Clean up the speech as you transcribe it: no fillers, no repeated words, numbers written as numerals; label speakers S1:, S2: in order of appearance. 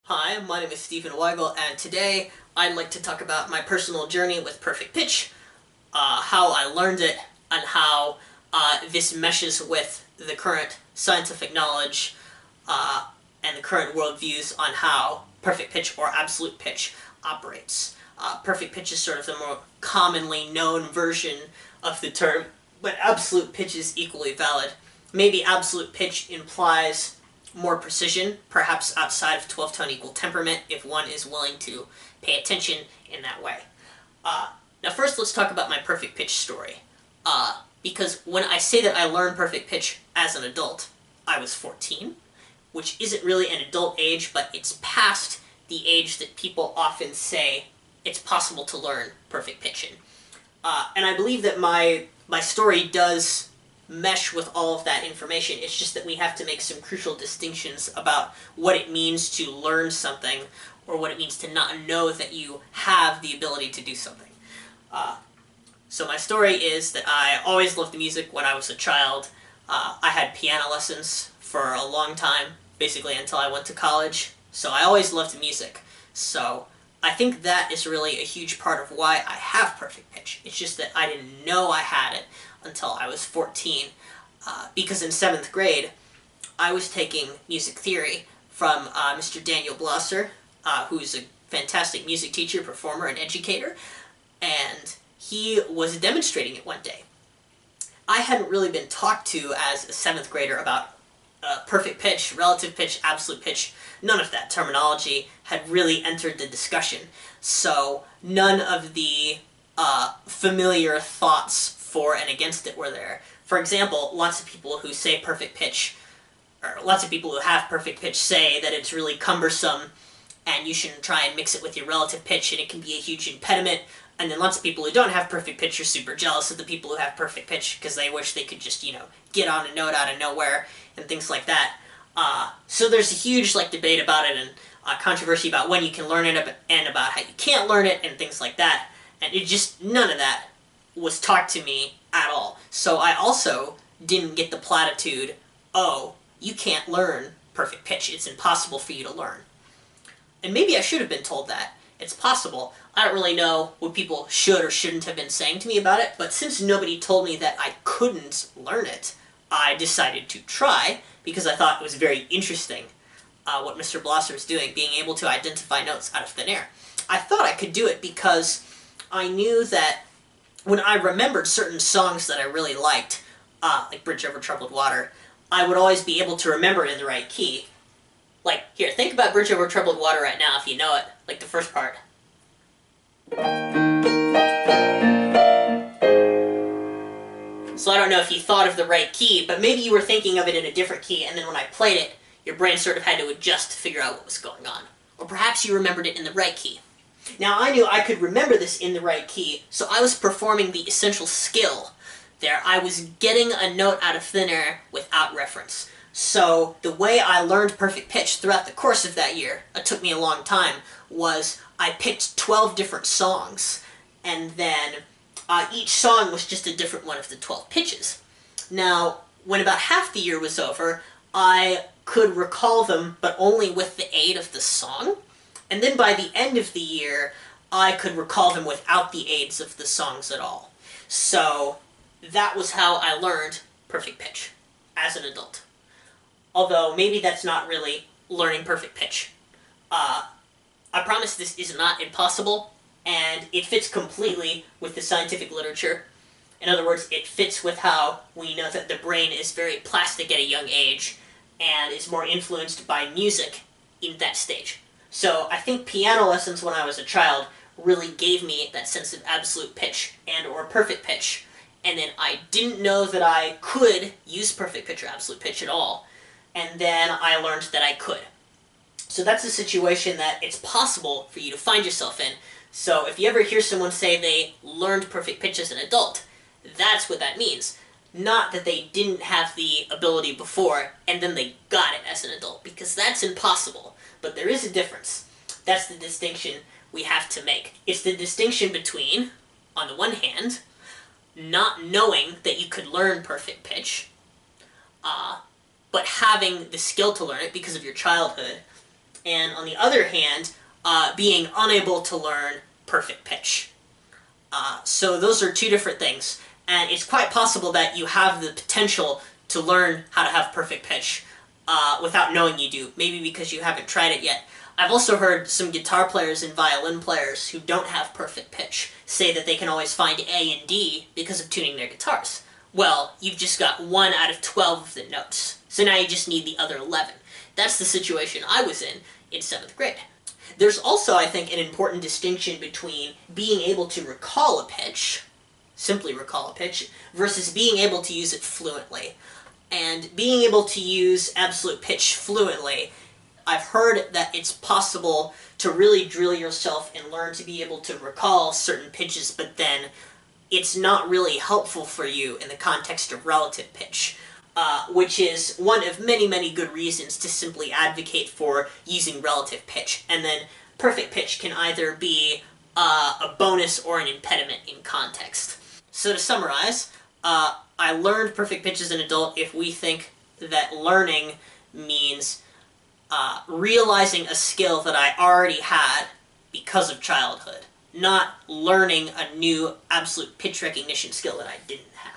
S1: Hi, my name is Stephen Weigel, and today I'd like to talk about my personal journey with perfect pitch, how I learned it, and how this meshes with the current scientific knowledge and the current worldviews on how perfect pitch or absolute pitch operates. Perfect pitch is sort of the more commonly known version of the term, but absolute pitch is equally valid. Maybe absolute pitch implies more precision, perhaps outside of 12-tone equal temperament, if one is willing to pay attention in that way. Now first let's talk about my perfect pitch story. Because when I say that I learned perfect pitch as an adult, I was 14, which isn't really an adult age, but it's past the age that people often say it's possible to learn perfect pitch in. And I believe that my story does mesh with all of that information. It's just that we have to make some crucial distinctions about what it means to learn something or what it means to not know that you have the ability to do something. So my story is that I always loved music when I was a child. I had piano lessons for a long time, basically until I went to college, so I always loved music. So I think that is really a huge part of why I have perfect pitch. It's just that I didn't know I had it until I was 14, because in 7th grade, I was taking music theory from Mr. Daniel Blosser, who's a fantastic music teacher, performer, and educator, and he was demonstrating it one day. I hadn't really been talked to as a 7th grader about perfect pitch, relative pitch, absolute pitch. None of that terminology had really entered the discussion, so none of the familiar thoughts for and against it were there. For example, lots of people who say perfect pitch, or lots of people who have perfect pitch say that it's really cumbersome and you shouldn't try and mix it with your relative pitch and it can be a huge impediment. And then lots of people who don't have perfect pitch are super jealous of the people who have perfect pitch because they wish they could just, get on a note out of nowhere and things like that. So there's a huge debate about it and controversy about when you can learn it and about how you can't learn it and things like that. And none of that was taught to me at all. So I also didn't get the platitude, oh, you can't learn perfect pitch, it's impossible for you to learn. And maybe I should have been told that. It's possible. I don't really know what people should or shouldn't have been saying to me about it, but since nobody told me that I couldn't learn it, I decided to try, because I thought it was very interesting what Mr. Blosser was doing, being able to identify notes out of thin air. I thought I could do it because I knew that when I remembered certain songs that I really liked, like Bridge Over Troubled Water, I would always be able to remember it in the right key. Like, here, think about Bridge Over Troubled Water right now if you know it, like the first part. So I don't know if you thought of the right key, but maybe you were thinking of it in a different key, and then when I played it, your brain sort of had to adjust to figure out what was going on. Or perhaps you remembered it in the right key. Now, I knew I could remember this in the right key, so I was performing the essential skill there. I was getting a note out of thin air without reference. So the way I learned perfect pitch throughout the course of that year, it took me a long time, was I picked 12 different songs, and then each song was just a different one of the 12 pitches. Now, when about half the year was over, I could recall them, but only with the aid of the song. And then by the end of the year, I could recall them without the aids of the songs at all. So that was how I learned perfect pitch as an adult. Although maybe that's not really learning perfect pitch. I promise this is not impossible, and it fits completely with the scientific literature. In other words, it fits with how we know that the brain is very plastic at a young age and is more influenced by music in that stage. So I think piano lessons when I was a child really gave me that sense of absolute pitch and or perfect pitch. And then I didn't know that I could use perfect pitch or absolute pitch at all. And then I learned that I could. So that's a situation that it's possible for you to find yourself in. So if you ever hear someone say they learned perfect pitch as an adult, that's what that means. Not that they didn't have the ability before and then they got it as an adult, because that's impossible. But there is a difference. That's the distinction we have to make. It's the distinction between, on the one hand, not knowing that you could learn perfect pitch, but having the skill to learn it because of your childhood, and on the other hand, being unable to learn perfect pitch. So those are two different things, and it's quite possible that you have the potential to learn how to have perfect pitch without knowing you do, maybe because you haven't tried it yet. I've also heard some guitar players and violin players who don't have perfect pitch say that they can always find A and D because of tuning their guitars. Well, you've just got 1 out of 12 of the notes, so now you just need the other 11. That's the situation I was in 7th grade. There's also, I think, an important distinction between being able to recall a pitch, simply recall a pitch, versus being able to use it fluently. And being able to use absolute pitch fluently, I've heard that it's possible to really drill yourself and learn to be able to recall certain pitches, but then it's not really helpful for you in the context of relative pitch, which is one of many, many good reasons to simply advocate for using relative pitch. And then perfect pitch can either be a bonus or an impediment in context. So to summarize, I learned perfect pitch as an adult if we think that learning means realizing a skill that I already had because of childhood, not learning a new absolute pitch recognition skill that I didn't have.